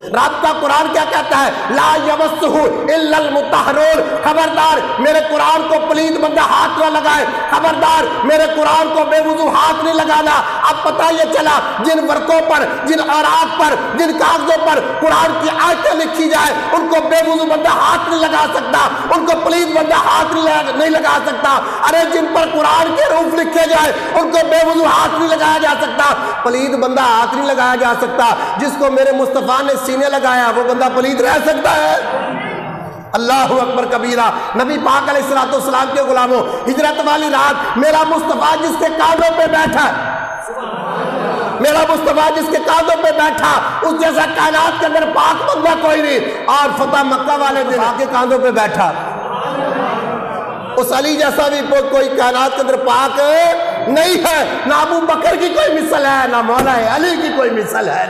رابطہ قرآن کیا کہتا ہے؟ لا یمسہ الا المطہرون، خبردار میرے قرآن کو پلید بندہ ہاتھ نہ لگائے، خبردار میرے قرآن کو بے وضو ہاتھ نہیں لگانا۔ اب پتہ یہ چلا جن ورقوں پر، جن اوراق پر، جن کاغذوں پر قرآن کی آیتیں لکھی جائے ان کو بے وضو بندہ ہاتھ نہیں لگا سکتا، ان کو پلید بندہ ہاتھ نہیں لگا سکتا۔ ارے جن پر قرآن کے حروف لکھے جائے ان کو بے وضو ہاتھ نہیں لگایا جا سکتا، پلید بندہ ہاتھ نہیں لگایا جا سکتا۔ جس کو میرے مصطفیٰ نے سینے لگایا وہ بندہ پلید رہ سکتا ہے؟ اللہ اکبر کبیرہ۔ نبی پاک علیہ السلام کے غلاموں، ہجرت والی رات میرا مصطفیٰ جس کے کاندھوں پہ بیٹھا، میرا مصطفیٰ جس کے کاندھوں پہ بیٹھا، اس جیسا کائنات کے اندر پاک بندہ کوئی نہیں۔ اور فتح مکہ والے دن آپ کے کاندھوں پہ بیٹھا، اس علی جیسا بھی کوئی کائنات کے اندر پاک نہیں ہے۔ نہ ابو بکر کی کوئی مثل ہے، نہ مولا علی کی کوئی مثل ہے۔